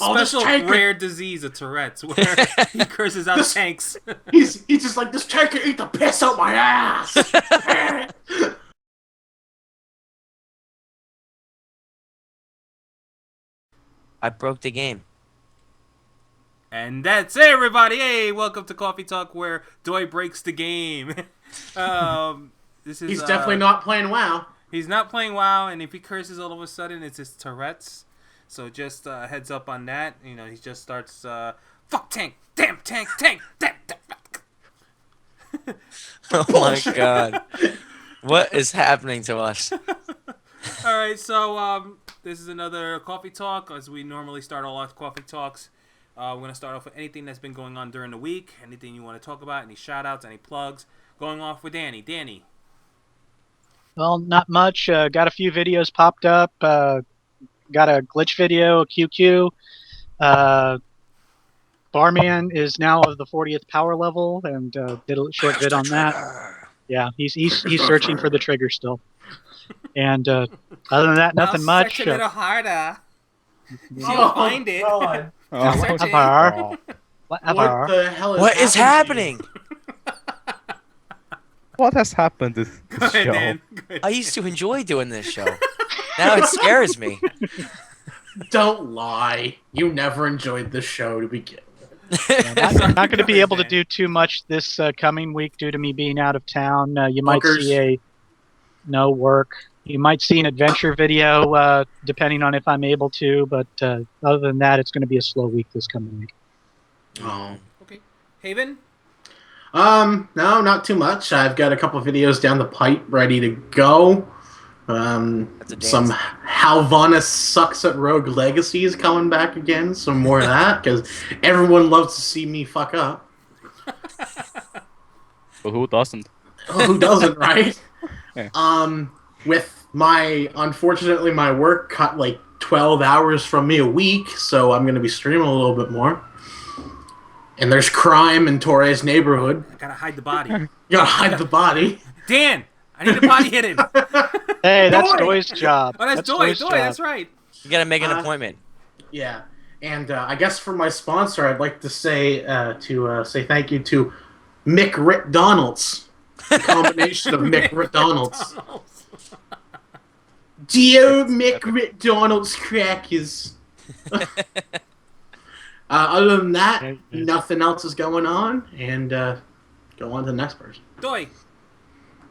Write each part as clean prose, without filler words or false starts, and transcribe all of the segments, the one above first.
a special rare disease of Tourette's where he curses out tanks. He's just like, this tanker ate the piss out my ass! I broke the game. And that's it, everybody. Hey, welcome to Cawfee Tawk, where Doy breaks the game. He's definitely not playing WoW. He's not playing WoW, and if he curses all of a sudden, it's his Tourette's. So just heads up on that. You know, he just starts, fuck tank, damn tank, damn. Oh my god. What is happening to us? Alright, so this is another Cawfee Talk. As we normally start all our Cawfee Talks, we're going to start off with anything that's been going on during the week. Anything you want to talk about, any shout-outs, any plugs. Going off with Danny. Danny. Well, not much. Got a few videos popped up. Got a glitch video, a QQ. Barman is now of the 40th power level, and did a short vid on that. Yeah, he's searching for the trigger still. And other than that, nothing much. Search a little harder. You'll find it. Whatever. What the hell is What is happening? What has happened to Go this ahead, show? Dan. Go ahead. I used to enjoy doing this show. Now it scares me. Don't lie. You never enjoyed this show to begin with. I'm not going to be able to do too much this coming week due to me being out of town. You might see no work. You might see an adventure video, depending on if I'm able to. But other than that, it's going to be a slow week this coming week. Oh. Okay. Haven? No, not too much. I've got a couple videos down the pipe ready to go. Some How Vanna sucks at Rogue Legacy is coming back again. Some more of that, because everyone loves to see me fuck up. But who doesn't? Oh, who doesn't, right? Yeah. With unfortunately, my work cut like 12 hours from me a week, so I'm going to be streaming a little bit more. And there's crime in Toray's neighborhood. I gotta hide the body. You gotta hide the body. Dan! I need the body hidden. Hey, that's Doy's job. Oh, that's Doy. That's right. You gotta make an appointment. Yeah. And I guess for my sponsor, I'd like to say say thank you to Mick Rick Donalds. A combination of Mick Rick Donalds. Dear Mick Rick Donalds crackers. Other than that, nothing else is going on, and go on to the next person. Doy.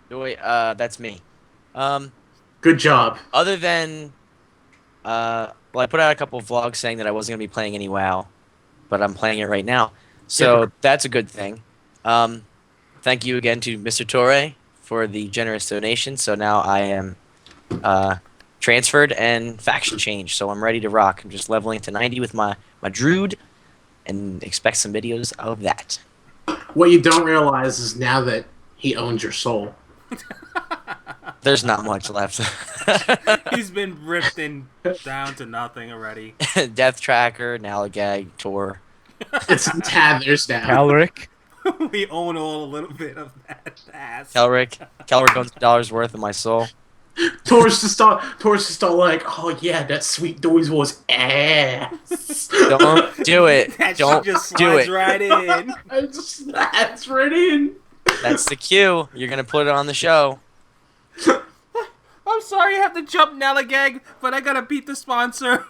That's me. Good job. Other than, well, I put out a couple of vlogs saying that I wasn't going to be playing any WoW, but I'm playing it right now. So that's a good thing. Thank you again to Mr. Toray for the generous donation. So now I am transferred and faction changed. So I'm ready to rock. I'm just leveling to 90 with my Druid and expect some videos of that. What you don't realize is now that he owns your soul. There's not much left. He's been ripped down to nothing already. Death Tracker, Nalagag, Tor. It's in tathers now. Calric. We own all a little bit of that ass. Kelric owns $1 worth of my soul. Tor's just all like, oh yeah, that sweet Doy's was ass. Don't do it. That Don't shit just do slides it. right in. That's right in. That's the cue. You're gonna put it on the show. I'm sorry I have to jump Nalagag, but I gotta beat the sponsor.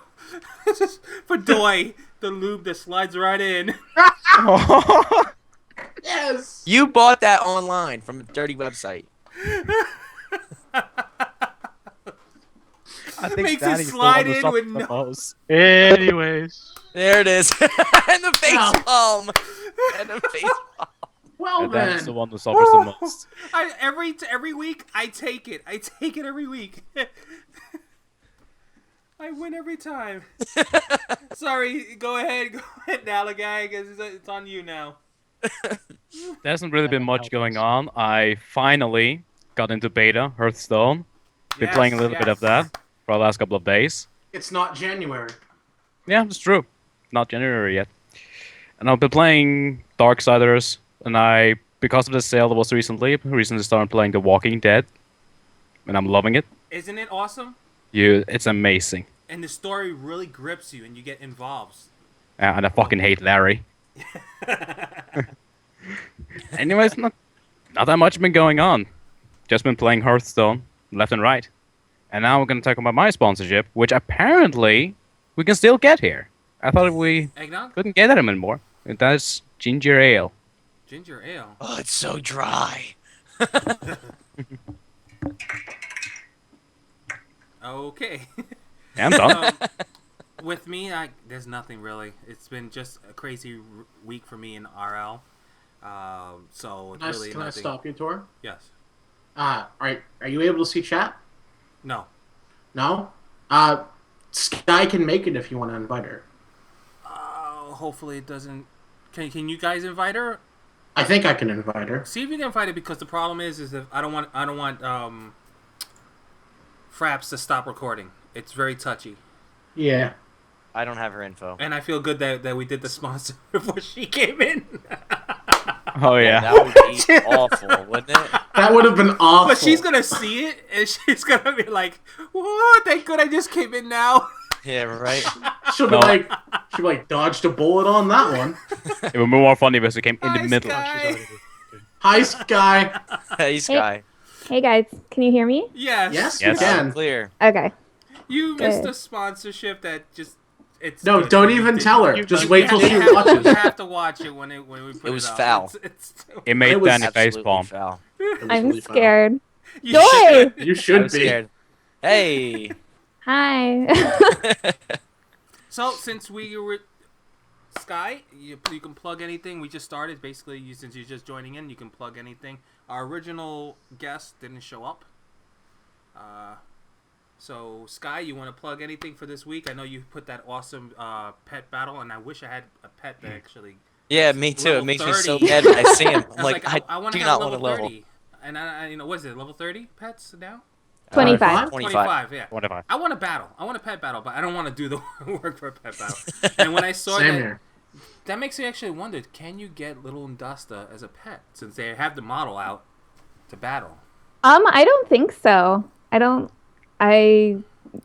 This is for Doy, the lube that slides right in. Yes. You bought that online from a dirty website. I think Makes it Danny's the slide one who in sucked with the no- most. Anyways. There it is. And the face Wow. palm. And the face palm. Well And Danny's the then. one who suffers the most. Every week I take it. I take it every week. I win every time. Sorry, go ahead, Nalagag. It's on you now. There hasn't really been much going on. I finally got into beta, Hearthstone. Been playing a little bit of that for the last couple of days. It's not January. Yeah, it's true. Not January yet. And I've been playing Darksiders, and because of the sale that was recently started playing The Walking Dead, and I'm loving it. Isn't it awesome? It's amazing. and the story really grips you, and you get involved. And I fucking hate Larry. Anyways, not that much been going on. Just been playing Hearthstone left and right. And now we're going to talk about my sponsorship, which apparently we can still get here. I thought we Eggnog? couldn't get it anymore. That's ginger ale. Ginger ale. Oh, it's so dry. Okay. Yeah, I'm done. With me, there's nothing really. It's been just a crazy week for me in RL. So it's really Can nothing. I stop you, Tor? Yes. Are you able to see chat? No. No? Sky can make it if you want to invite her. Hopefully it doesn't. Can you guys invite her? I think I can invite her. See if you can invite her, because the problem is if I don't want Fraps to stop recording. It's very touchy. Yeah. I don't have her info. And I feel good that we did the sponsor before she came in. Oh, yeah. That would be awful, wouldn't it? That would have been awful. But she's gonna see it, and she's gonna be like, "What? Thank God I just came in now." Yeah, right. She'll be like, dodged a bullet on that one. It would be more funny if it came in the Hi, middle. Sky. Hi, Sky. Hey, Sky. Hey guys, can you hear me? Yes. Yes, Yes. you can. Clear. Okay. You missed Good. a sponsorship that just. It's No, good. don't even tell her. you- Just you wait till she You watches. have to watch it when we put it It was up. foul. It's It made It was Danny Absolutely facepalm. foul. It was I'm really foul. scared. you Joy! should- You should I'm be. scared. Hey. Hi. So since we were Sky, you can plug anything. We just started. Basically, since you're just joining in, you can plug anything. Our original guest didn't show up. So Sky, you want to plug anything for this week? I know you put that awesome pet battle, and I wish I had a pet that actually. Yeah, me too. Level It makes me so 30. mad when I see him. I'm I was like, I want do to not have want level to level. 30. And I what is it, level 30 pets now? 25. 25. Yeah. Whatever. I want a battle. I want a pet battle, but I don't want to do the work for a pet battle. And when I saw Same that, here. that makes me actually wonder, can you get Little Ndasta as a pet, since they have the model out to battle? I don't think so.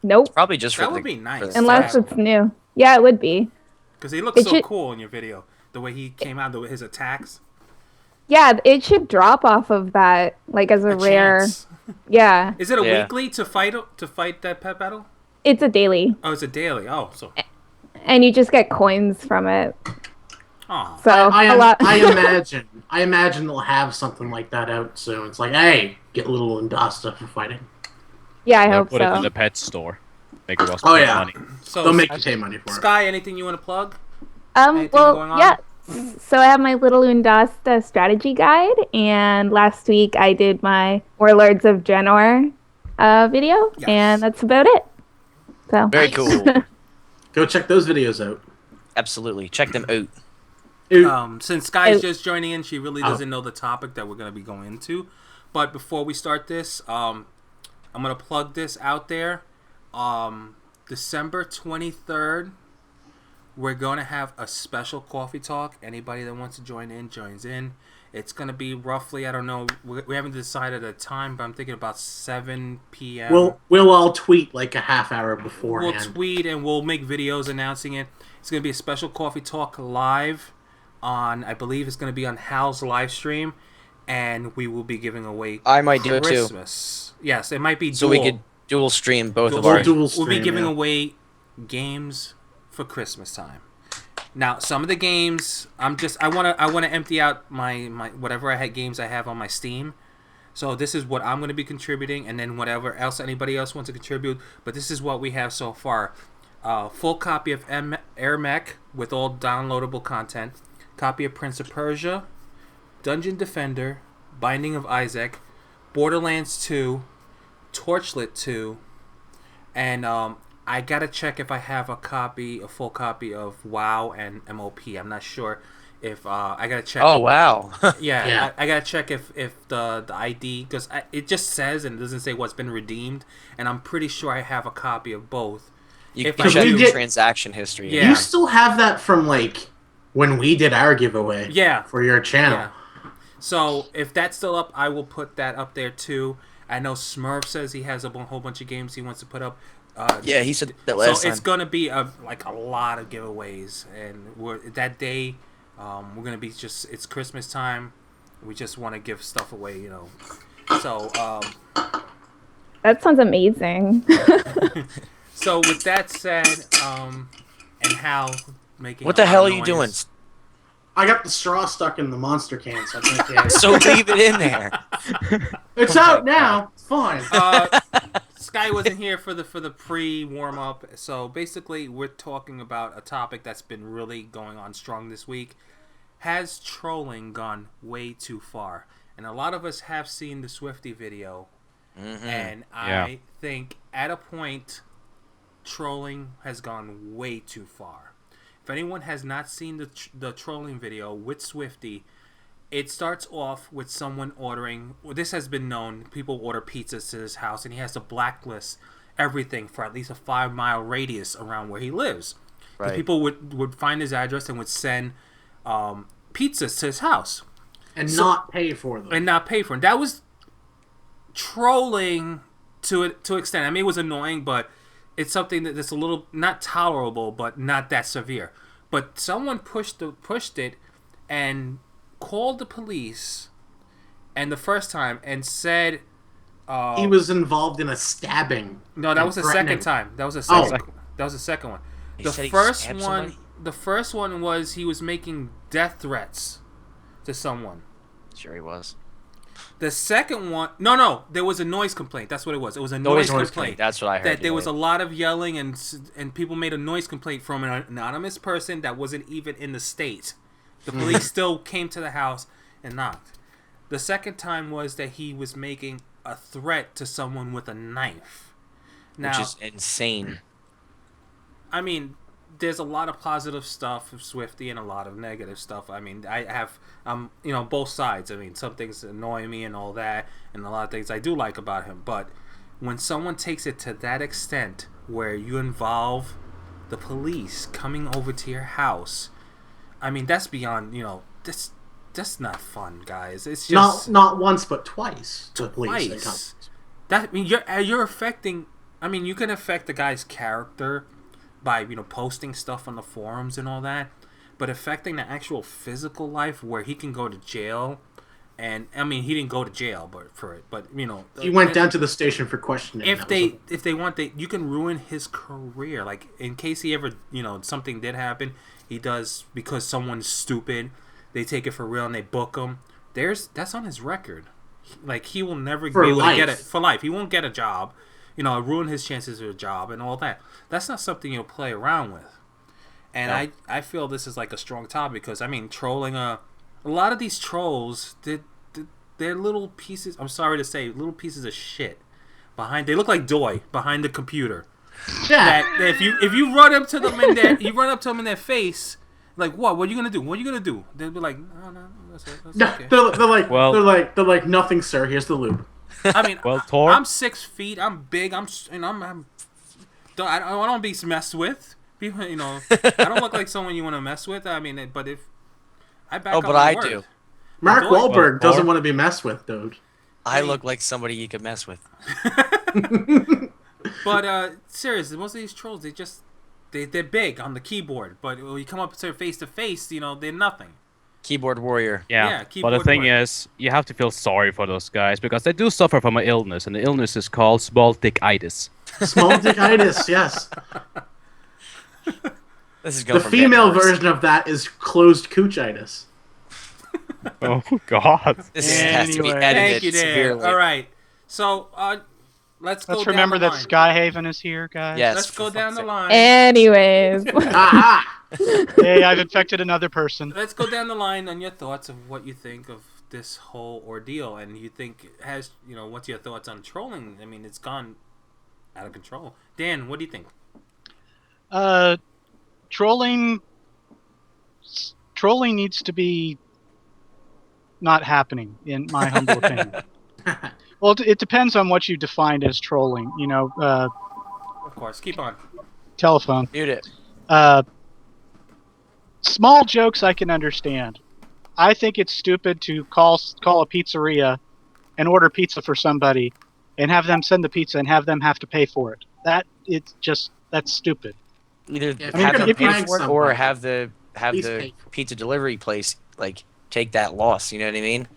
Nope. Probably just for That the, would be nice. for the Unless style. it's new. Yeah, it would be. Because he looks It so should- cool in your video. The way he came out, his attacks. Yeah, it should drop off of that, like as a rare. Chance. Yeah, Is it a Yeah. weekly to fight that pet battle? it's a daily, Oh, it's a daily. Oh, so. and you just get coins from it. Oh. So a lot. I imagine they'll have something like that out soon. It's like, hey, get little Ndasta for fighting. Yeah, I They'll hope put it in so. the pet store. Make it cost Oh, yeah. money. So, They'll make you pay money for it. Sky, anything you want to plug? Anything Well, going on? yeah. So I have my Little Undasta strategy guide, and last week I did my Warlords of Draenor video, Yes. and that's about it. So Very cool. Go check those videos out. Absolutely. Check them out. Since Sky's Oh. just joining in, she really doesn't know the topic that we're going to be going into. But before we start this, I'm going to plug this out there. December 23rd, we're going to have a special coffee talk. Anybody that wants to join in, joins in. It's going to be roughly, I don't know, we haven't decided a time, but I'm thinking about 7 p.m. We'll all tweet like a half hour We'll beforehand. tweet and we'll make videos announcing it. It's going to be a special coffee talk live on, I believe it's going to be on Hal's live stream, and we will be giving away I might do it too. Christmas. Yes, it might be So dual. we could dual stream both of We'll our. dual We'll be stream, giving yeah. away games for Christmas time. Now, some of the games, I want to empty out my whatever games I have on my Steam. So this is what I'm going to be contributing, and then whatever else anybody else wants to contribute. But this is what we have so far: full copy of Air Mech with all downloadable content, copy of Prince of Persia, Dungeon Defender, Binding of Isaac, Borderlands 2, Torchlit 2, and I gotta check if I have a full copy of WoW and MOP. I'm not sure if I gotta check. Oh, wow. Yeah, Yeah. I gotta check if the ID, because it just says and it doesn't say what's been redeemed, and I'm pretty sure I have a copy of both. You If can I check do- your transaction history. Yeah. You still have that from like when we did our giveaway. Yeah. For your channel. Yeah. So if that's still up, I will put that up there too. I know Smurf says he has a whole bunch of games he wants to put up. Yeah, he said that last So time. it's gonna be like a lot of giveaways, and that day, we're gonna be it's Christmas time. We just want to give stuff away, you know. So That sounds amazing. so with that said, and Hal making What a the lot hell of are you doing? noise. I got the straw stuck in the monster can, so I think yeah. So leave it in there. It's out now. It's fine. Sky wasn't here for the pre warm up, so basically we're talking about a topic that's been really going on strong this week. Has trolling gone way too far? And a lot of us have seen the Swifty video, and I think at a point trolling has gone way too far. If anyone has not seen the trolling video with Swifty, it starts off with someone ordering. Well, this has been known. People order pizzas to his house, and he has to blacklist everything for at least a 5-mile radius around where he lives. Right. People would find his address and would send pizzas to his house, and not pay for them. That was trolling to extent. I mean, it was annoying, but it's something that's a little not tolerable, but not that severe. But someone pushed it and called the police, and the first time, and said he was involved in a stabbing. No, that was the second time. That was the second. That was the second one. The first one was he was making death threats to someone. Sure, he was. The second one, no, there was a noise complaint. That's what it was. It was a noise complaint. That's what I heard. That there was a lot of yelling, and people made a noise complaint from an anonymous person that wasn't even in the state. The police still came to the house and knocked. The second time was that he was making a threat to someone with a knife. Now, which is insane. I mean, there's a lot of positive stuff of Swifty and a lot of negative stuff. I mean, I have, both sides. I mean, some things annoy me and all that, and a lot of things I do like about him. But when someone takes it to that extent where you involve the police coming over to your house, I mean, that's beyond, that's not fun, guys. It's just not once but twice. Twice. You're affecting. I mean, you can affect the guy's character by posting stuff on the forums and all that, but affecting the actual physical life where he can go to jail. And I mean, he didn't go to jail, but he went down to the station for questioning. If they want, you can ruin his career. Like, in case he ever something did happen, he does, because someone's stupid, they take it for real and they book him. That's on his record. Like, he will never be able to get it for life. He won't get a job. Ruin his chances of a job and all that. That's not something you'll play around with. And I feel this is like a strong topic because, I mean, trolling a lot of these trolls, they're little pieces. I'm sorry to say, little pieces of shit behind. They look like Doy behind the computer. Yeah. That if you run up to them in their face, like, what are you gonna do? What are you gonna do? They'll be like, no, that's okay. They're like, nothing, sir. Here's the loop. I mean, Tor? I'm 6 feet. I'm big. I don't be messed with. I don't look like someone you want to mess with. I mean, but if I back up, I do. Mark Wahlberg doesn't want to be messed with, dude. I look like somebody you could mess with. But seriously, most of these trolls, they're big on the keyboard, but when you come up to face, they're nothing. Keyboard warrior. Yeah, but the thing is, you have to feel sorry for those guys because they do suffer from an illness, and the illness is called small dickitis. Small dickitis, yes. This is going the female version of that is closed coochitis. Oh God! This has to be edited. Thank you, Dan. Severely. All right, so let's remember down the that line. Skyhaven is here, guys. Yes, let's go down the line. Anyways. Aha! Hey, I've infected another person. Let's go down the line on your thoughts of what you think of this whole ordeal, and you think what's your thoughts on trolling? I mean, it's gone out of control. Dan, what do you think? Trolling needs to be not happening, in my humble opinion. Well, it depends on what you defined as trolling. Of course, keep on. Telephone. Mute it. Small jokes I can understand. I think it's stupid to call a pizzeria and order pizza for somebody and have them send the pizza and have them have to pay for it. it's just that's stupid. Either If have you're them gonna pay prank for it, or somebody, have the please pay for it. pizza delivery place like take that loss. You know what I mean?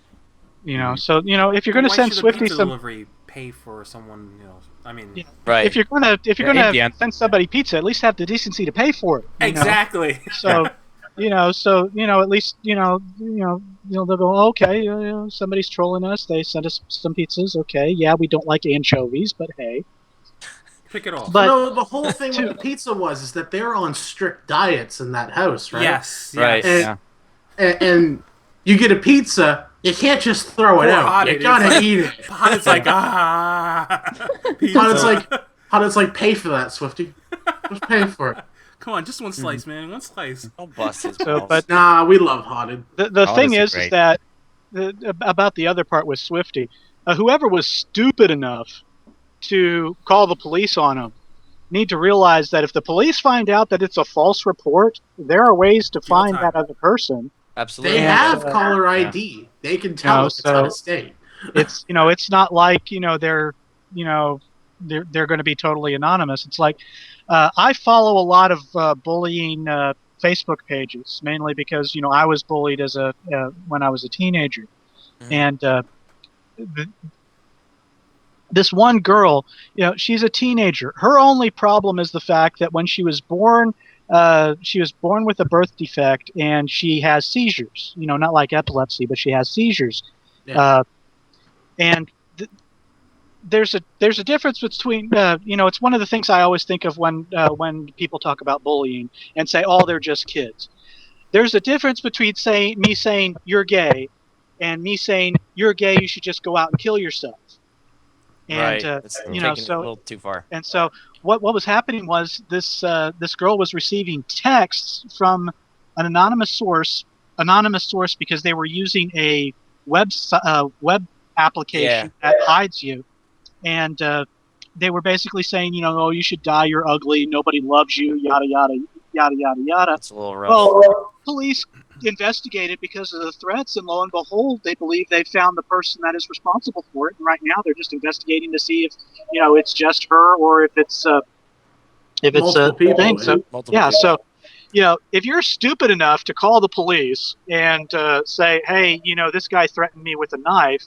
You know, so if you're going to Why send should a Swifty pizza some, delivery pay for someone? I mean, yeah, Right. if you're gonna in the end- send somebody pizza, at least have the decency to pay for it. You know? exactly. So, at least they'll go, okay, somebody's trolling us. They sent us some pizzas. Okay, yeah, we don't like anchovies, but hey. Pick it off. But no, the whole thing with the pizza is that they're on strict diets in that house, right? Yes. Right. And, Yeah. and you get a pizza, you can't just throw it Pour out. hot You it. gotta It's like- eat it. It's like pizza. How does pay for that, Swifty? Just pay for it. Come on, just one slice, man. One slice. Don't bust his So, balls. but Nah, we love Hotted. the Oh, thing this is is great. that about the other part with Swifty, whoever was stupid enough to call the police on him need to realize that if the police find out that it's a false report, there are ways to find time. that other person. Absolutely. They Yeah. have caller ID. They can tell us it's out of state. It's it's not like they're going to be totally anonymous. It's like I follow a lot of bullying Facebook pages, mainly because I was bullied as when I was a teenager, and this one girl, she's a teenager. Her only problem is the fact that when she was born with a birth defect, and she has seizures. Not like epilepsy, but she has seizures. Yeah. And there's a difference between it's one of the things I always think of when people talk about bullying and say, oh, they're just kids. There's a difference between me saying you're gay and me saying you're gay, you should just go out and kill yourself. And Right. That's taking it a little too far. And so what was happening was this girl was receiving texts from an anonymous source because they were using a web application that hides you, and they were basically saying, oh, you should die, you're ugly, nobody loves you, yada yada yada yada yada. That's a little rough. Well, police investigated because of the threats, and lo and behold, they believe they found the person that is responsible for it. And right now, they're just investigating to see if it's just her or if it's Multiple a people, thing. So Multiple yeah, people. so if you're stupid enough to call the police and say, hey, this guy threatened me with a knife,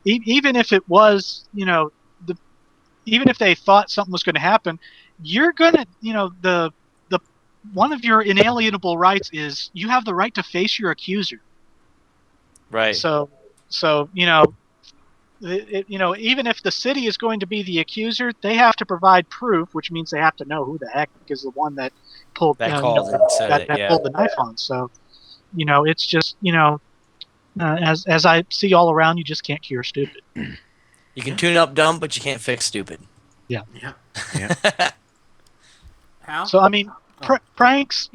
even if it was, even if they thought something was going to happen, you're gonna, the one of your inalienable rights is you have the right to face your accuser. Right. So even if the city is going to be the accuser, they have to provide proof, which means they have to know who the heck is the one that pulled That called and said it, yeah. pulled the knife on. So, it's just as I see all around, you just can't cure stupid. You can tune up dumb, but you can't fix stupid. Yeah. How? So I mean, pranks,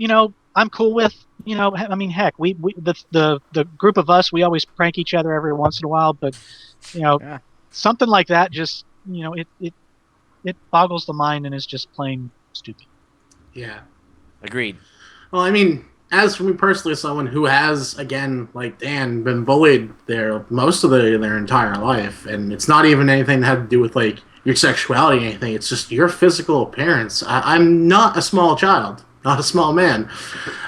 I'm cool with. I mean, heck, we the group of us, we always prank each other every once in a while, but something like that just it boggles the mind and is just plain stupid. Yeah. Agreed. Well, I mean, as for me personally, as someone who has, again, like Dan, been bullied most of their entire life, and it's not even anything that had to do with like your sexuality or anything. It's just your physical appearance. I'm not a small child, not a small man.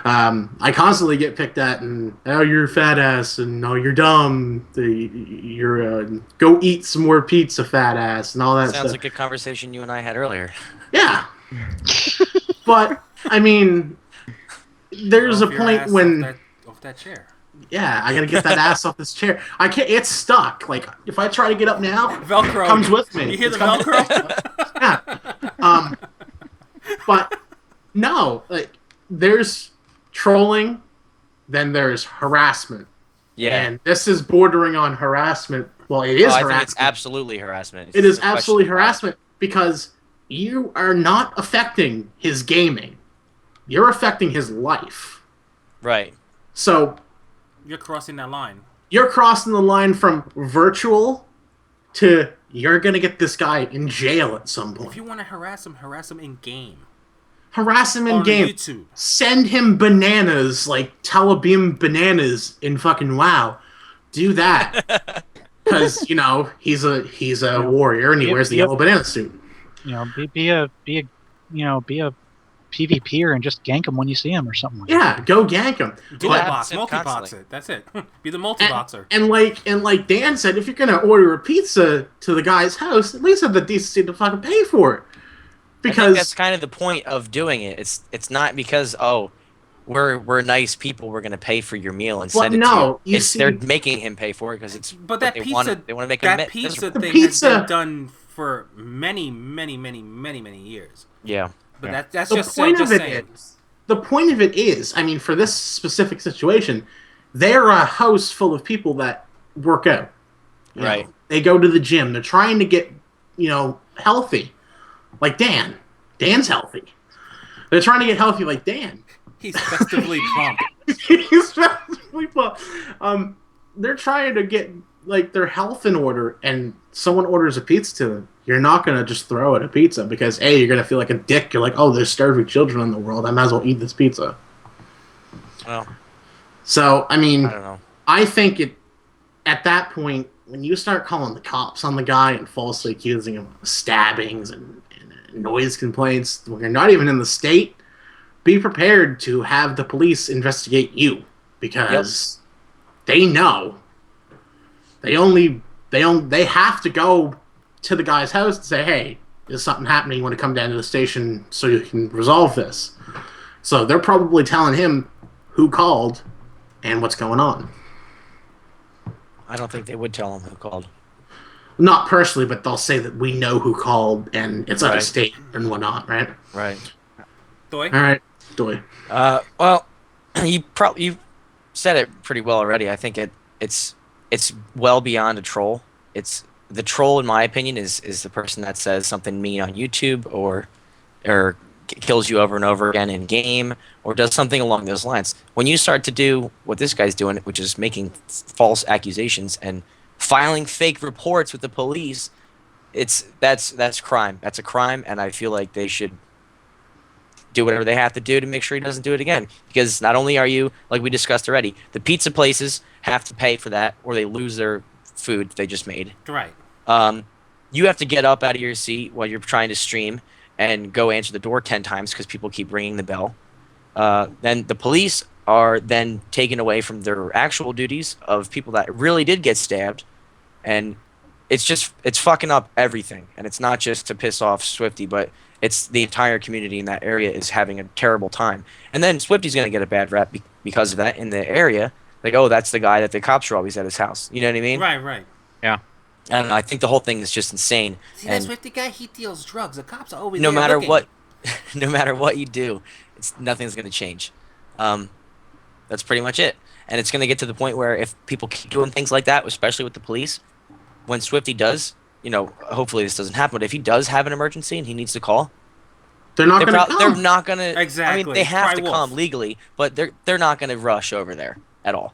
I constantly get picked at, and you're a fat ass, and you're dumb. You're go eat some more pizza, fat ass, and all that Sounds stuff. like a conversation you and I had earlier. Yeah. But I mean, there's a point when off that chair. yeah, I gotta get that ass off this chair. I can't. It's stuck. Like if I try to get up now, Velcro it comes with me. You hear It's the coming- Velcro? Yeah. But no, like there's trolling, then there's harassment. Yeah. And this is bordering on harassment. Well, it is I harassment. think it's absolutely harassment. It's It is just a question absolutely of- harassment because you are not affecting his gaming. You're affecting his life. Right. So You're crossing that line. you're crossing the line from virtual to you're going to get this guy in jail at some If point. you want to harass him in game. Harass him in On game. YouTube. Send him bananas like Telebeam bananas in fucking WoW. Do that. Because, he's a warrior and he wears the yellow banana suit. Be a PvPer and just gank them when you see them or something like that. Yeah, go gank them. Dual box, multi-box it. That's it. Be the multi-boxer. And like Dan said, if you're gonna order a pizza to the guy's house, at least have the decency to fucking pay for it. Because I think that's kind of the point of doing it. It's not because we're nice people, we're gonna pay for your meal and send it to you. They're making him pay for it because it's. But that pizza, they want to make that pizza thing has been done for many years. Yeah. But that's the just point just of it saying. The point of it is, I mean, for this specific situation, they're a house full of people that work out. Right. They go to the gym. They're trying to get, healthy. Like Dan. Dan's healthy. They're trying to get healthy like Dan. He's festively plump. He's festively plump. They're trying to get, their health in order, and someone orders a pizza to them. You're not going to just throw it a pizza because, A, you're going to feel like a dick. You're like, oh, there's starving children in the world. I might as well eat this pizza. Well. So, I mean, I don't know. I think at that point, when you start calling the cops on the guy and falsely accusing him of stabbings and noise complaints, when you're not even in the state, be prepared to have the police investigate you because they know. They have to go to the guy's house and say, hey, there's something happening. You want to come down to the station so you can resolve this. So they're probably telling him who called and what's going on. I don't think they would tell him who called. Not personally, but they'll say that we know who called and it's out of state and whatnot, right? Right. Doy? All right, Doy. Well, you said it pretty well already. I think it's well beyond a troll. The troll, in my opinion, is the person that says something mean on YouTube or kills you over and over again in game or does something along those lines. When you start to do what this guy's doing, which is making false accusations and filing fake reports with the police, that's crime. That's a crime, and I feel like they should do whatever they have to do to make sure he doesn't do it again. Because not only are you, like we discussed already, the pizza places have to pay for that or they lose their food they just made. Right. You have to get up out of your seat while you're trying to stream and go answer the door 10 times because people keep ringing the bell. Then the police are then taken away from their actual duties of people that really did get stabbed. And it's fucking up everything. And it's not just to piss off Swifty, but it's the entire community in that area is having a terrible time. And then Swifty's going to get a bad rep because of that in the area. Like, oh, that's the guy that the cops are always at his house. You know what I mean? Right. Yeah. I don't know. I think the whole thing is just insane. See, that Swifty guy, he deals drugs. The cops are always no there matter looking. what, no matter what you do, nothing's going to change. That's pretty much it. And it's going to get to the point where if people keep doing things like that, especially with the police, when Swifty does, hopefully this doesn't happen, but if he does have an emergency and he needs to call, they're not going to come. They're not going to. Exactly. I mean, they have Cry to wolf. come legally, but they're not going to rush over there at all.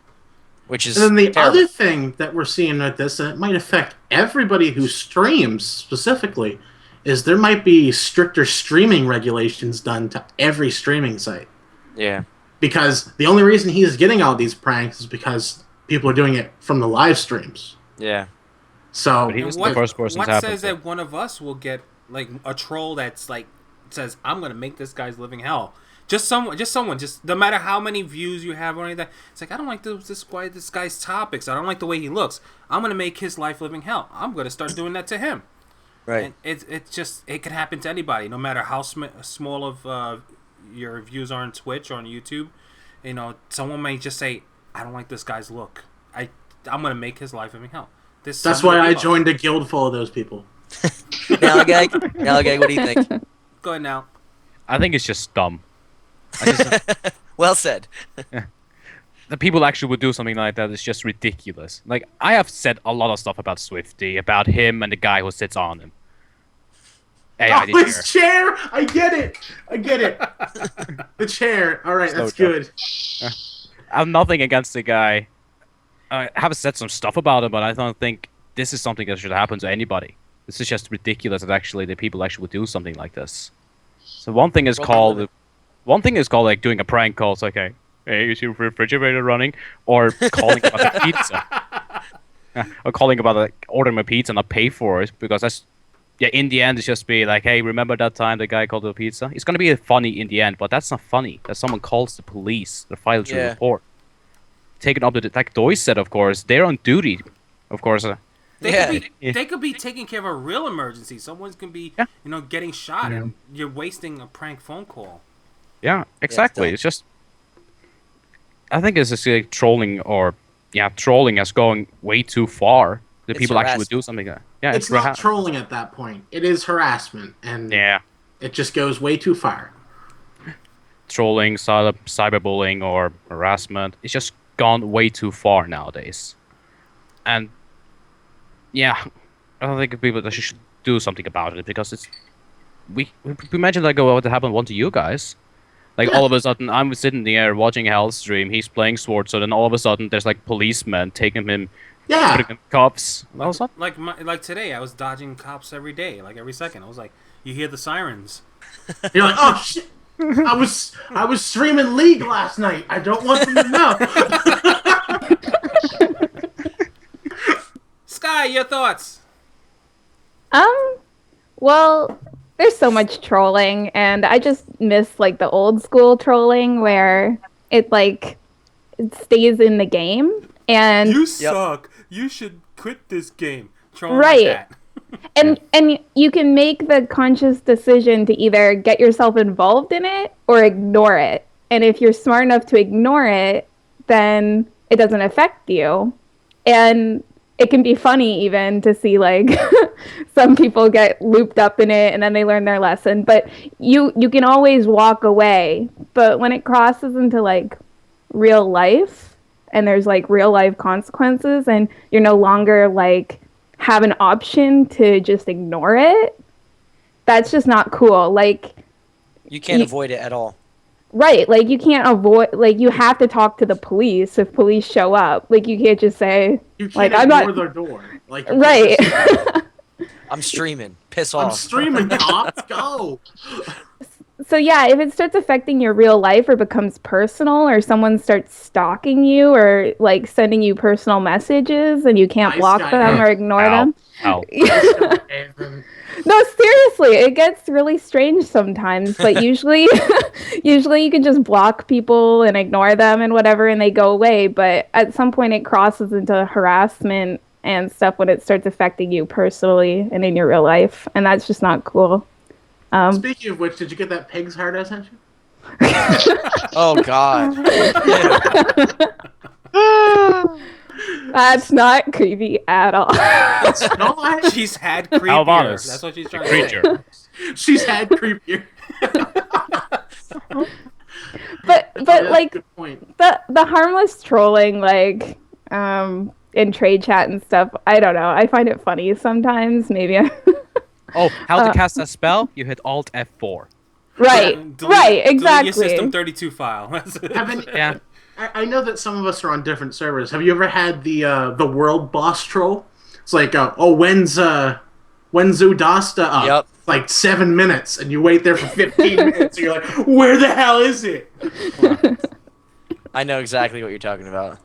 Which is and then the terrible. other thing that we're seeing with this, and it might affect everybody who streams specifically, is there might be stricter streaming regulations done to every streaming site. Yeah. Because the only reason he's getting all these pranks is because people are doing it from the live streams. Yeah. So But he was What the first person to happen says to. that one of us will get like a troll that's like says, I'm gonna make this guy's living hell. Just someone, no matter how many views you have or anything. It's like, I don't like this guy's topics. I don't like the way he looks. I'm gonna make his life living hell. I'm gonna start doing that to him. Right. And it can happen to anybody, no matter how small of your views are on Twitch or on YouTube. Someone may just say, I don't like this guy's look. I'm gonna make his life living hell. That's why I joined a guild full of those people. Nalgag, what do you think? Go ahead now. I think it's just dumb. Well said. The people actually would do something like that is just ridiculous. Like, I have said a lot of stuff about Swifty, about him and the guy who sits on him. Hey, I didn't his chair! I get it! The chair. All right, that's good. I have nothing against the guy. I have said some stuff about him, but I don't think this is something that should happen to anybody. This is just ridiculous that actually the people actually would do something like this. So one thing is called like doing a prank call. It's like, hey, is your refrigerator running? Or calling about the pizza. Or calling about ordering a pizza and not pay for it, because that's yeah, in the end, it's just be like, hey, remember that time the guy called the pizza? It's gonna be funny in the end, but that's not funny. That someone calls the police, the files a report. Taken up to like Doy said, of course, they're on duty, of course. They could be taking care of a real emergency. Someone's gonna be, getting shot, and you're wasting a prank phone call. Yeah, exactly. It's just, I think it's just like trolling is going way too far. The people actually would do something like that. Yeah, it's not trolling at that point. It is harassment, and it just goes way too far. Trolling, cyberbullying, or harassment, it's just gone way too far nowadays. And yeah, I don't think people that should do something about it, because it's we imagine like what happened one to you guys. Like all of a sudden, I'm sitting there watching Hell's stream. He's playing Sword, so then all of a sudden, there's like policemen taking him, putting him in cuffs. Like today, I was dodging cops every day, like every second. I was like, you hear the sirens. You're like, oh shit! I was streaming League last night. I don't want them to know. Sky, your thoughts? Well, there's so much trolling, and I just miss like the old school trolling where it stays in the game. And you suck. You should quit this game. Trolling right. Like that. And you can make the conscious decision to either get yourself involved in it or ignore it. And if you're smart enough to ignore it, then it doesn't affect you. And it can be funny even to see like some people get looped up in it and then they learn their lesson. But you can always walk away. But when it crosses into like real life and there's like real life consequences and you're no longer like have an option to just ignore it, that's just not cool. Like you can't avoid it at all. Right, like you can't avoid, like you have to talk to the police if police show up. Like you can't just say, you can't like I'm not their door. Like right. I'm streaming. Piss off. I'm streaming. Cops, go. So yeah, if it starts affecting your real life or becomes personal, or someone starts stalking you or like sending you personal messages and you can't block them or ignore them. No, seriously, it gets really strange sometimes, but usually you can just block people and ignore them and whatever and they go away, but at some point it crosses into harassment and stuff when it starts affecting you personally and in your real life, and that's just not cool. Speaking of which, did you get that pig's heart I sent you? Oh God. That's not creepy at all. She's had creepier. That's what she's trying to say. She's had creepier. but like the harmless trolling like in trade chat and stuff, I don't know. I find it funny sometimes. Maybe. How to cast a spell? You hit Alt F4. Right. Right. Exactly. Delete your System32 file. Yeah. I know that some of us are on different servers. Have you ever had the world boss troll? It's like, when's Udasta up? Yep. Like 7 minutes, and you wait there for 15 minutes, and you're like, where the hell is it? I know exactly what you're talking about.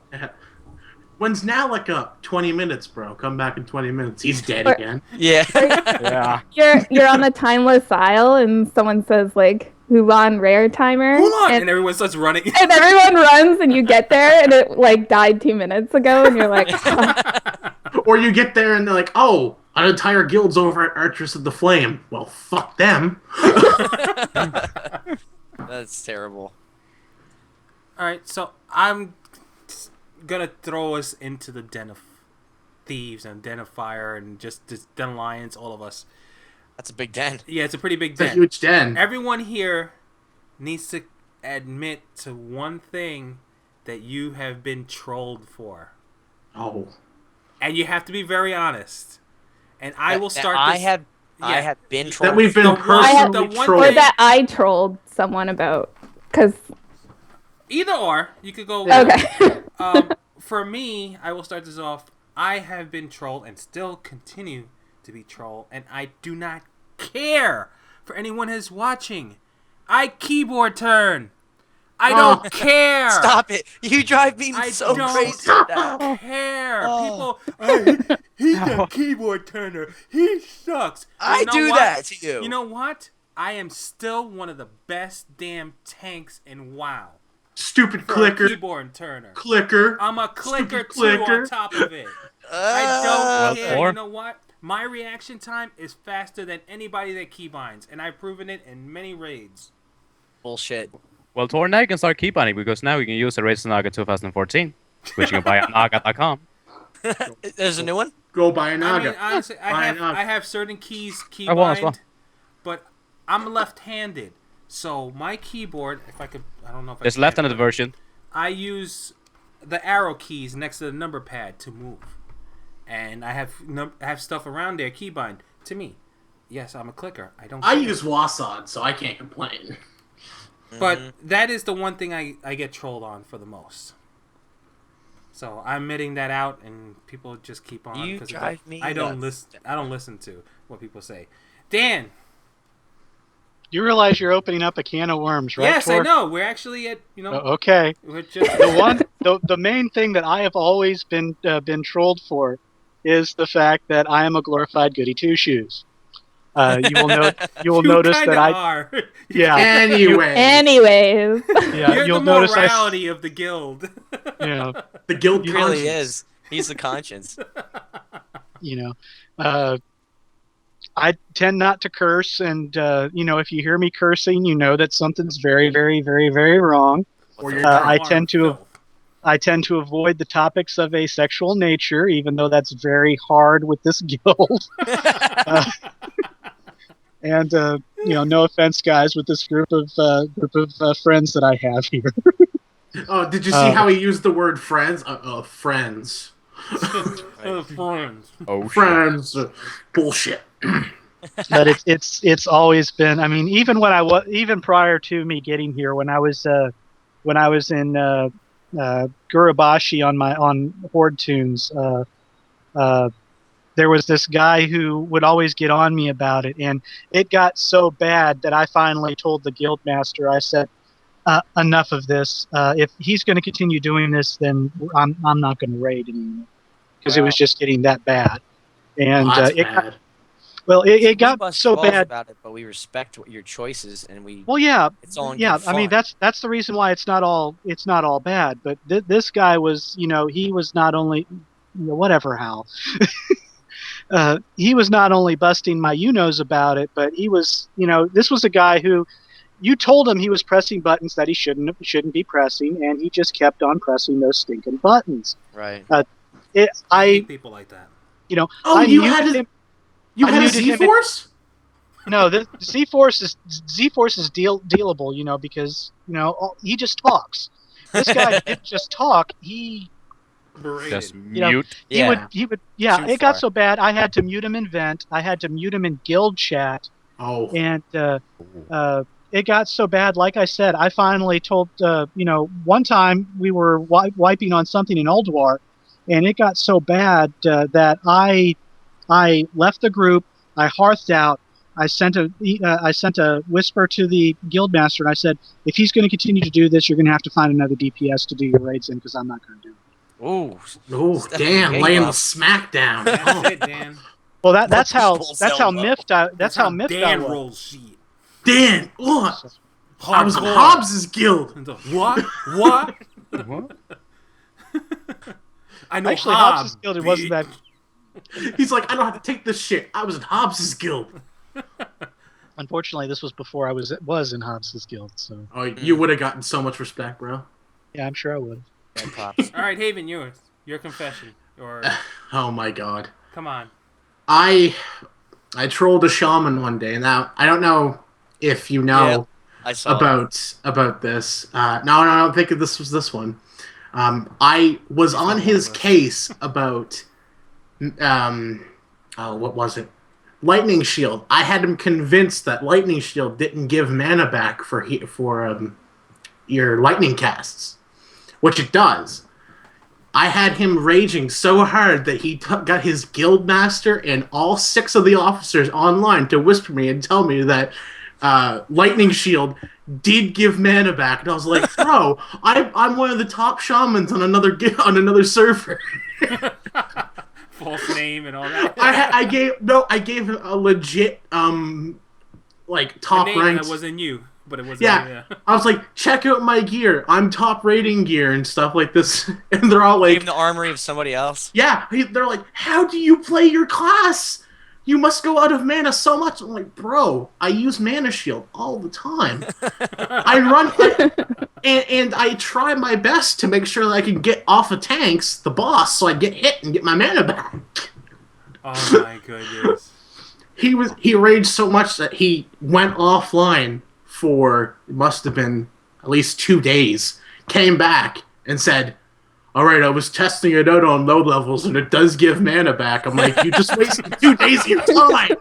When's now like up? 20 minutes, bro. Come back in 20 minutes. He's dead again. Yeah. Yeah. You're on the timeless isle, and someone says like, Hulan rare timer. Hulan! And everyone starts running. And everyone runs, and you get there, and it like died 2 minutes ago, and you're like, Or you get there, and they're like, oh, an entire guild's over at Archers of the Flame. Well, fuck them. That's terrible. Alright, so I'm gonna throw us into the den of thieves and den of fire and just this den of lions, all of us. That's a big den. Yeah, it's a pretty big den. It's a huge den. Everyone here needs to admit to one thing that you have been trolled for. Oh. And you have to be very honest. And I will start I this. have been trolled. That we've been personally trolled. or that I trolled someone about. Because Either or. You could go. okay. For me, I will start this off. I have been trolled and still continue to be trolled, and I do not care for anyone who's watching. I keyboard turn. I don't care. Stop it! You drive me I so don't crazy now. care. Oh. People, he's a keyboard turner. He sucks. I You know do what? that to you. You know what? I am still one of the best damn tanks in WoW. Stupid For clicker. a keyboard turner. Clicker. I'm a clicker Stupid too clicker. on top of it. I don't care. Well, You know what? My reaction time is faster than anybody that keybinds, and I've proven it in many raids. Bullshit. Well, Tor, now you can start keybinding because now you can use the Raids Naga 2014, which you can buy at naga.com. There's a new one? Go buy a I Naga. mean, honestly, Buy a Naga. I have certain keys I will as well. keybind, but I'm left-handed, so my keyboard, if I could, I don't know if I There's can, left-handed version. I use the arrow keys next to the number pad to move, and I have stuff around there keybind. To me, yes, I'm a clicker. I use Wasad, so I can't complain. But that is the one thing I get trolled on for the most. So I'm admitting that out, and people just keep on. You drive me I don't nuts. listen. I don't listen to what people say. Dan. You realize you're opening up a can of worms, right? Yes, Tor? I know. We're actually at Okay. We're just The main thing that I have always been trolled for is the fact that I am a glorified goody two shoes. You will notice that are. Yeah. Anyways. Yeah, You're you'll the notice morality of the guild. The guild He really conscience. is. He's the conscience. I tend not to curse, and if you hear me cursing, you know that something's very, very, very, very wrong. Or you're I tend to avoid the topics of a sexual nature, even though that's very hard with this guild. And no offense, guys, with this group of friends that I have here. Oh, did you see how he used the word friends? Friends. Friends. Oh, Friends. Bullshit. But it's always been. I mean, even prior to me getting here, when I was in Gurabashi on Horde Tunes, there was this guy who would always get on me about it, and it got so bad that I finally told the guild master. I said, enough of this. If he's going to continue doing this, then I'm not going to raid anymore, because it was just getting that bad. And bad. It got so bad about it, but we respect your choices, and we. Well, yeah, it's all in yeah. good I mean, fun. that's the reason why it's not all bad. But this guy was, he was not only, whatever how. He was not only busting my about it, but he was, this was a guy who, you told him he was pressing buttons that he shouldn't be pressing, and he just kept on pressing those stinking buttons. Right. I hate people like that. You had a Z-Force? No, the Z-Force is dealable, because he just talks. This guy didn't just talk; he just mute. He would. Yeah, it got so bad I had to mute him in Vent. I had to mute him in Guild Chat. Oh. And it got so bad. Like I said, I finally told. One time we were wiping on something in Ulduar, and it got so bad that I left the group. I hearthed out. I sent a whisper to the guildmaster, and I said, if he's going to continue to do this, you're going to have to find another DPS to do your raids in, because I'm not going to do it. Oh, damn! Laying the smackdown. That's it, Dan. Well, that's how miffed I rolls sheet. Dan, look, I was in Hobbs's guild. What? What? I know. Actually, Hobbs's guild, it wasn't that. He's like, I don't have to take this shit. I was in Hobbs's guild. Unfortunately, this was before I was in Hobbs's guild. So. Oh, you would have gotten so much respect, bro. Yeah, I'm sure I would. All right, Haven, your confession. Oh my god. Come on. I trolled a shaman one day. Now I don't know if you know about this. No, I don't think this was this one. I was on his case about what was it? Lightning Shield. I had him convinced that Lightning Shield didn't give mana back for your lightning casts, which it does. I had him raging so hard that he got his guild master and all 6 of the officers online to whisper me and tell me that lightning shield did give mana back, and I was like, bro, I'm one of the top shamans on another server. False name and all that. I gave him a legit like top name ranked. that wasn't you, but it was Yeah, I was like, check out my gear. I'm top rating gear and stuff like this, and they're all like, Even the armory of somebody else. yeah, they're like, how do you play your class? You must go out of mana so much. I'm like, bro, I use mana shield all the time. I run it, and I try my best to make sure that I can get off of tanks, the boss, so I get hit and get my mana back. Oh my goodness. He raged so much that he went offline for, it must have been at least 2 days, came back and said, all right, I was testing it out on low levels, and it does give mana back. I'm like, you just wasted 2 days of your time.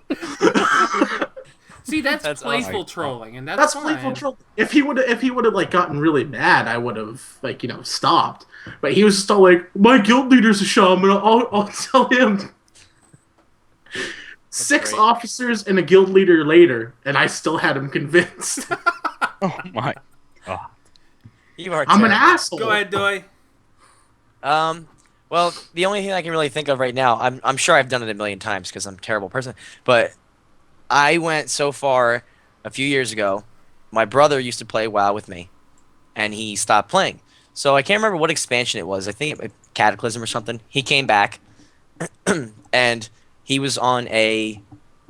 See, that's playful awesome. trolling, and that's fine. Playful troll. If he would have like gotten really mad, I would have stopped. But he was just all like, my guild leader's a shaman. I'll tell him. 6 great. officers and a guild leader later, and I still had him convinced. Oh my god. You are I'm an terrible. asshole. Go ahead, Doy. Well, the only thing I can really think of right now, I'm sure I've done it a million times because I'm a terrible person, but I went so far a few years ago. My brother used to play WoW with me, and he stopped playing. So I can't remember what expansion it was. I think it Cataclysm or something. He came back, and he was on a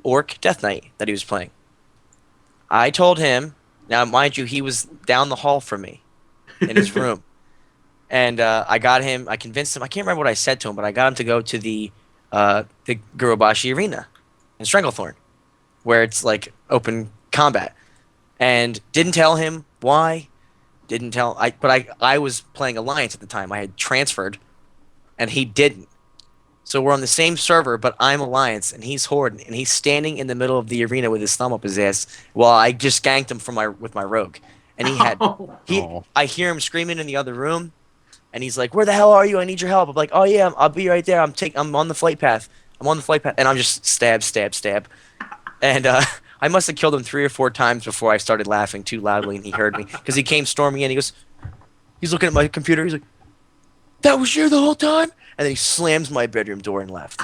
Orc Death Knight that he was playing. I told him, now mind you, he was down the hall from me in his room. And I convinced him, I can't remember what I said to him, but I got him to go to the Gurubashi Arena in Stranglethorn, where it's like open combat. And didn't tell him why. But I was playing Alliance at the time. I had transferred, and he didn't. So we're on the same server, but I'm Alliance, and he's Horde, and he's standing in the middle of the arena with his thumb up his ass while I just ganked him with my rogue. And I hear him screaming in the other room. And he's like, where the hell are you? I need your help. I'm like, oh yeah, I'll be right there. I'm on the flight path. And I'm just stab. And I must have killed him 3 or 4 times before I started laughing too loudly and he heard me. Because he came storming in. He's looking at my computer. He's like, that was you the whole time? And then he slams my bedroom door and left.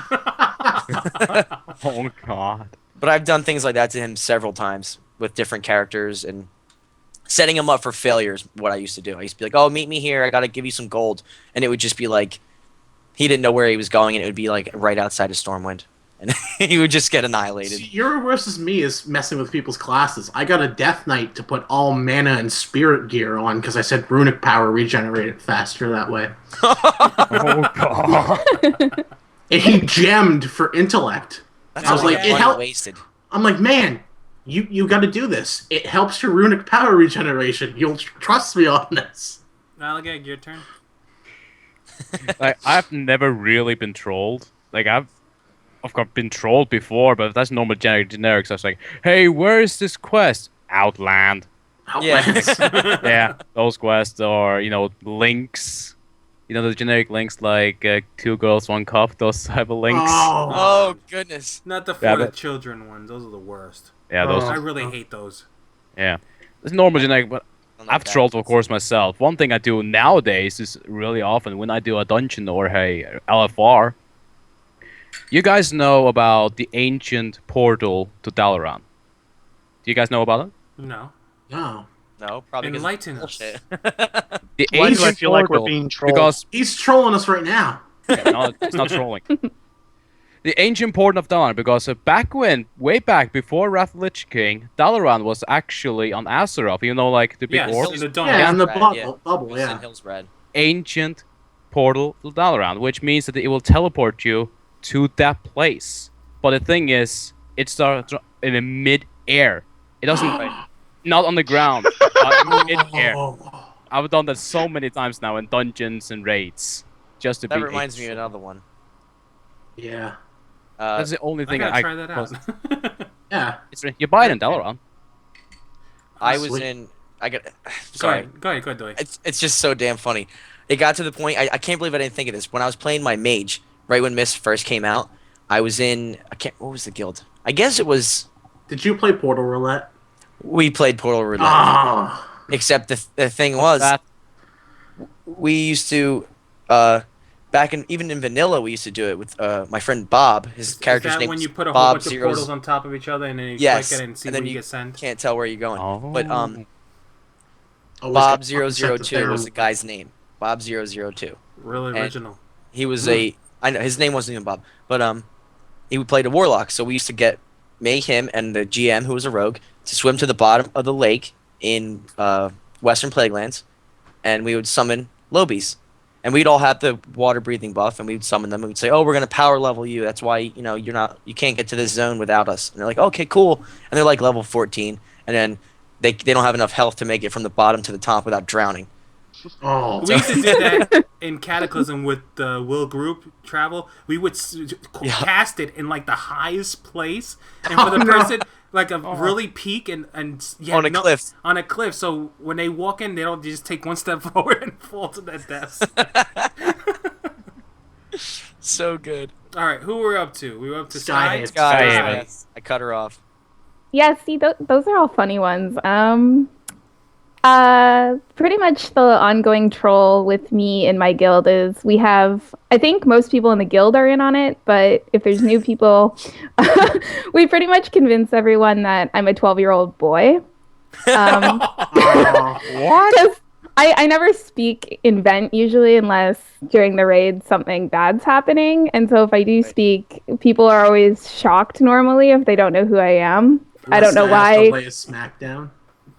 Oh god. But I've done things like that to him several times with different characters and setting him up for failure is what I used to do. I used to be like, oh, meet me here. I got to give you some gold. And it would just be like, he didn't know where he was going, and it would be like right outside of Stormwind. And he would just get annihilated. See, your versus me is messing with people's classes. I got a Death Knight to put all mana and spirit gear on because I said runic power regenerated faster that way. Oh god. And he gemmed for intellect. I was like, it helped. Wasted. I'm like, man, you got to do this. It helps your runic power regeneration. You'll trust me on this. Alligator, your turn. Like, I've never really been trolled. Like, I've course been trolled before, but that's normal generics. I was like, hey, where is this quest? Outland. Yeah. Yeah, those quests are, links. The generic links like 2 girls, 1 cup, those type of links. Oh, goodness. Not the Yeah, for the but- children ones. Those are the worst. Yeah, those. I really hate those. Yeah. It's normal generic, but I've trolled, of course, myself. One thing I do nowadays is really often when I do a dungeon or a LFR. You guys know about the ancient portal to Dalaran. Do you guys know about it? No. No. No, probably 'cause Enlighten it's us. bullshit. The Why do I ancient feel like we're portal, being trolled? because He's trolling us right now. no, it's not trolling. The ancient portal of Dalaran, because way back before Wrath of the Lich King, Dalaran was actually on Azeroth, like the big Yes, orb. in the dome. Yeah, in the Hillsbrad, bubble, It was yeah. in Hillsbrad. Ancient portal to Dalaran, which means that it will teleport you to that place. But the thing is, it starts in the mid-air. It doesn't, not on the ground, but in mid-air. Oh. I've done that so many times now in dungeons and raids, just to That be. reminds me of another one. Yeah. That's the only I thing gotta try that out. Yeah. You buy it in Dalaran. I was Sweet. in. I got. Go Sorry. ahead. Go ahead, Doy. It's just so damn funny. It got to the point. I can't believe I didn't think of this. When I was playing my mage, right when Mist first came out, I was in. What was the guild? I guess it was. Did you play Portal Roulette? We played Portal Roulette. Ah. Except the thing was, That we used to, back even in vanilla, we used to do it with my friend Bob. His Is character's that name when was you put a whole Bob bunch of Zeros. portals on top of each other and then you Yes, click it and see and where then you you get sent? can't tell where you're going. oh. But Always Bob got 002 was the guy's name. Bob 002. Really And original. he was I know his name wasn't even Bob, but he played a warlock. So we used to get him, and the GM, who was a rogue, to swim to the bottom of the lake in Western Plaguelands, and we would summon Lobies. And we'd all have the water breathing buff, and we'd summon them, and we'd say, "Oh, we're gonna power level you. That's why you can't get to this zone without us." And they're like, "Okay, cool." And they're like level 14, and then they don't have enough health to make it from the bottom to the top without drowning. Oh. We used to do that in Cataclysm with the Will Group travel. We would cast it in like the highest place, and for the person like a really peak and On a cliff. On a cliff. So when they walk in, they don't just take one step forward and fall to their deaths. So good. All right, who were we up to? We were up to Sky. Guys, Skyhaven. yes, I cut her off. Yeah, see, those are all funny ones. Pretty much the ongoing troll with me in my guild is I think most people in the guild are in on it, but if there's new people, we pretty much convince everyone that I'm a 12-year-old boy. Oh. What? I never speak in vent usually unless during the raid something bad's happening. And so if I do speak, people are always shocked normally if they don't know who I am. I don't know why. Lay a smackdown.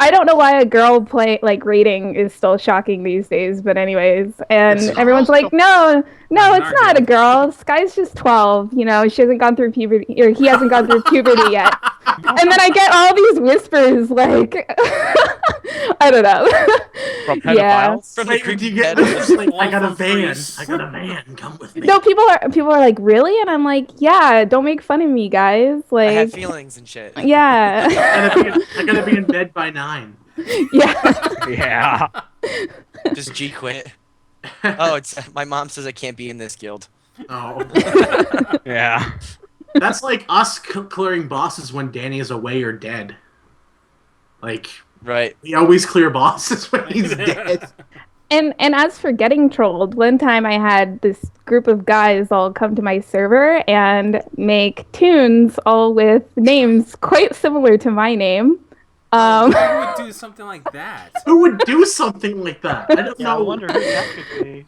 I don't know why a girl raiding is still shocking these days, but anyways, and everyone's like, no, it's not a girl. Sky's just 12. She hasn't gone through puberty, or he hasn't gone through puberty yet. And then I get all these whispers, like, I don't know. From Yeah. pedophiles? From Like, the do you get creepy this? Like, I got a Awful van. phrase. I got a van. Come with me. No, people are like, really? And I'm like, yeah, don't make fun of me, guys. I have Like, feelings and shit. yeah. I gotta be in bed by 9. Yeah. Yeah. Just G quit. Oh, my mom says I can't be in this guild. Oh. Yeah. That's like us clearing bosses when Danny is away or dead. Like, Right. we always clear bosses when he's dead. And as for getting trolled, one time I had this group of guys all come to my server and make tunes all with names quite similar to my name. Who would do something like that? Who would do something like that? I don't Yeah, I know. wonder who that could be.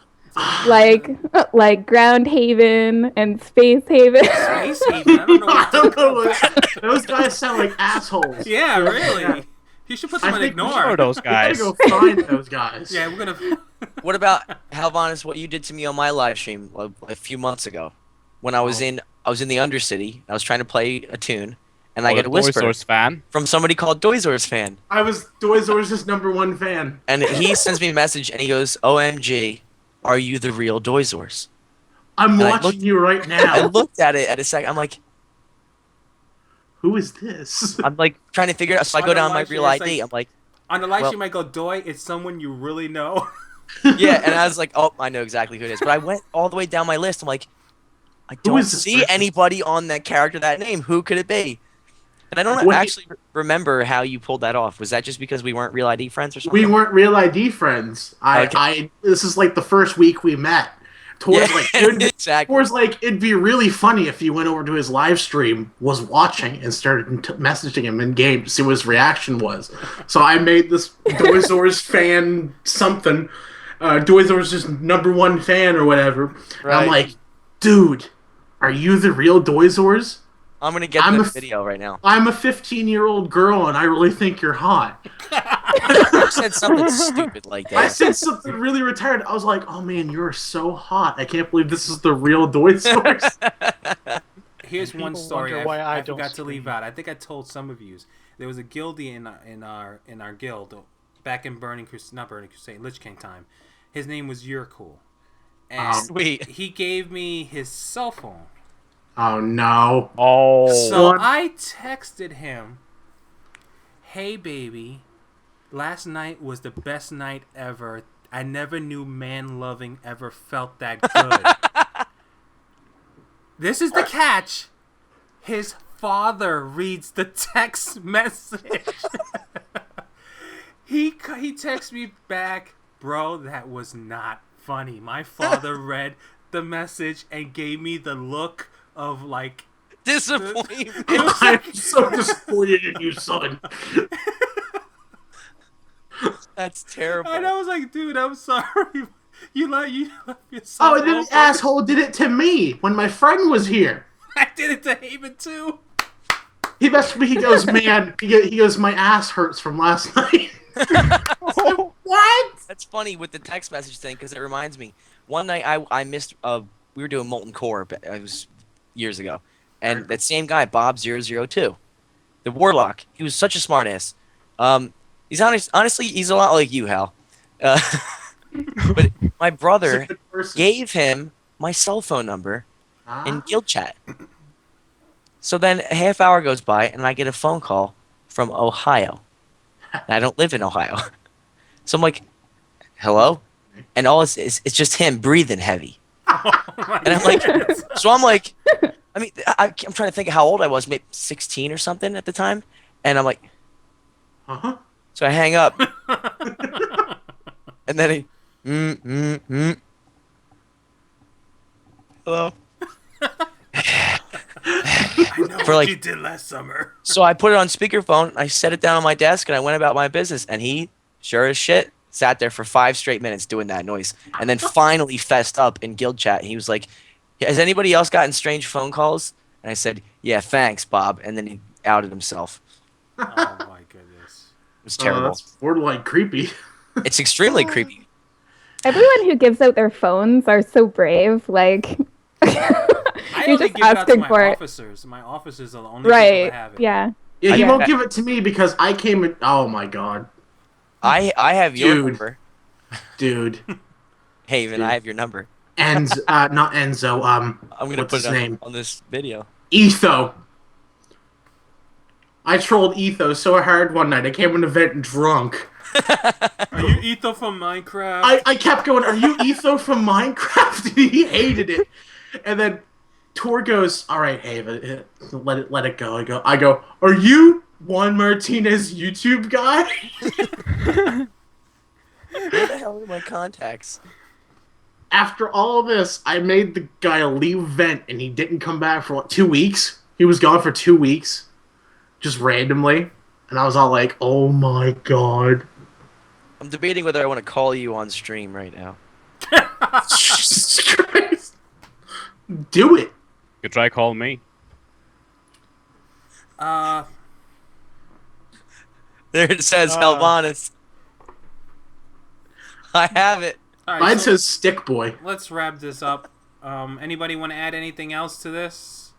like Ground Haven and Space Haven. Space Haven? I don't know I what don't know what, those guys sound like assholes. Yeah, really. You should put them I on think we ignore. Know those We gotta guys. go find those guys. Yeah, we're gonna. What about Halvanis? What you did to me on my live stream a few months ago, when I was in the Undercity. I was trying to play a tune, and I get a whisper Source fan. from somebody called Doizor's fan, I was Doizor's #1 fan. and he sends me a message, and he goes, "OMG, are you the real Doizors?" I'm I watching looked- you right I now. looked at it at a second. I'm like Who is this? trying to figure it out. So I On go the down my live stream, real it's ID. like- I'm like, On the live Well- stream, I go, "Doy, it's someone you really know." yeah, and I was like, oh, I know exactly who it is. But I went all the way down my list. I'm like, I don't is this see person? anybody on that character, that name. Who could it be? And I don't When you- actually remember how you pulled that off. Was that just because we weren't real ID friends or something? We weren't real ID friends. This is like the first week we met. Tor's Yeah, like, dude, exactly. Tor's like, it'd be really funny if you went over to his live stream, was watching, and started messaging him in game to see what his reaction was. So I made this Doizor's fan something. Doizor's just #1 fan or whatever. And Right. I'm like, dude, are you the real Doizor's? I'm gonna get I'm the a- video right now. I'm a 15-year-old girl and I really think you're hot. You said something stupid like I that. said something really retarded. I was like, oh man, you're so hot. I can't believe this is the real Doizor's. Here's one People story wonder why I I don't forgot to leave stream. out. I think I told some of you. There was a guildie in our guild back in not Burning Crusade, Lich King time. His name was Yurcool, and Sweet. he gave me his cell phone. Oh no. Oh. So I texted him, "Hey baby, last night was the best night ever. I never knew man loving ever felt that good." This is the catch. His father reads the text message. He texts me back, bro, that was not funny. My father read the message and gave me the look of like disappointment. I'm so disappointed in you, son. That's terrible. And I was like, dude, I'm sorry. You left yourself. Oh, and then the asshole did it to me when my friend was here. I did it to Haven too. He messaged me. He goes, man. He goes, my ass hurts from last night. What? That's funny with the text message thing because it reminds me. One night I missed. We were doing Molten Core. But it was years ago, and that same guy, Bob002, the Warlock. He was such a smartass. He's honestly, he's a lot like you, Hal. But my brother gave him my cell phone number in guild chat. So then a half hour goes by, and I get a phone call from Ohio. And I don't live in Ohio. So I'm like, hello? And all it's just him breathing heavy. And I'm like, so I'm like, I mean, I'm trying to think of how old I was, maybe 16 or something at the time. And I'm like, Uh-huh. so I hang up. And then he, hello? I know For what like- you did last summer. So I put it on speakerphone, I set it down on my desk, and I went about my business. And he, sure as shit, sat there for 5 straight minutes doing that noise. And then finally fessed up in guild chat. He was like, has anybody else gotten strange phone calls? And I said, yeah, thanks, Bob. And then he outed himself. Oh my goodness. It was terrible. That's borderline creepy. It's extremely creepy. Everyone who gives out their phones are so brave. Like, I you're only just give it out to asking my for it. officers. My officers are the only people Right. that have it. Yeah. Yeah, he I- won't give it to me because I came in. Oh my god, I have your Dude. number. dude. Haven, Dude. I have your number. Not Enzo. I'm going to What's put his it name? on this video. Etho. I trolled Etho so hard one night. I came to an event drunk. Are you Etho from Minecraft? I kept going, are you Etho from Minecraft? He hated it. And then Tor goes, all right, Haven, let it go. I go, are you Juan Martinez YouTube guy? Where the hell are my contacts? After all this, I made the guy leave vent, and he didn't come back for, 2 weeks? He was gone for 2 weeks. Just randomly. And I was all like, oh my god. I'm debating whether I want to call you on stream right now. Jesus Christ. Do it. You try call me. There it says Helvanis. I have it. All right, Mine so says stick boy. let's wrap this up. Anybody want to add anything else to this?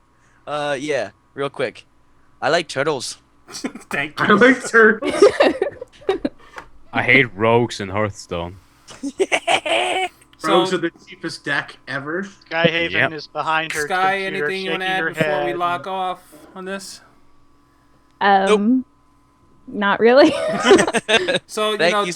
Yeah, real quick. I like turtles. Thank I you. like turtles. I hate rogues in Hearthstone. Rogues are the cheapest deck ever. Skyhaven Yep. is behind her Sky, computer, anything you want to shaking add her before we head. lock off on this? Not really. So Thank you,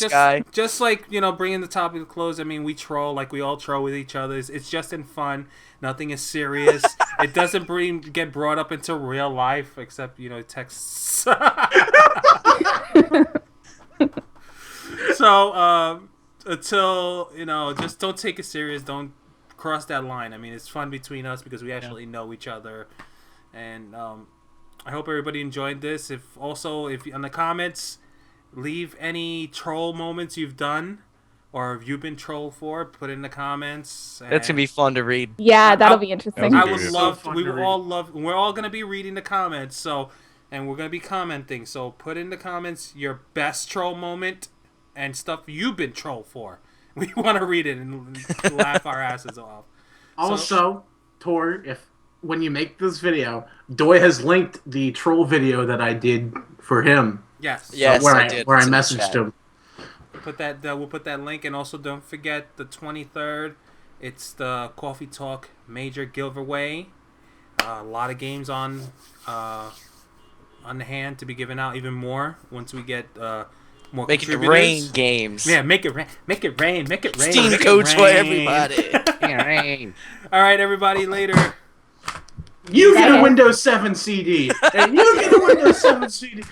just Sky. like bringing the topic to close. I mean, we troll like we all troll with each other. It's just in fun. Nothing is serious. It doesn't get brought up into real life, except texts. So until just don't take it serious. Don't cross that line. I mean, it's fun between us because we actually know each other, and I hope everybody enjoyed this. If in the comments, leave any troll moments you've done or have you been trolled for. Put it in the comments. That's gonna be fun to read. Yeah, that'll be interesting. I That would was love. fun We to would read. all love. We're all gonna be reading the comments. So, and we're gonna be commenting. So, put in the comments your best troll moment and stuff you've been trolled for. We want to read it and laugh our asses off. Also, Tor, when you make this video, Doi has linked the troll video that I did for him. Yes. Yes, where I did. Where I It's in the messaged chat. him. Put that. We'll put that link, and also don't forget the 23rd. It's the Cawfee Tawk major giveaway. A lot of games on the hand to be given out. Even more once we get more Make it contributors. rain games. Yeah, make it rain. Make it rain. Make it rain. Steam make it codes for rain. everybody. All right, everybody. Later. You get a Windows 7 CD, and you get a Windows 7 CD.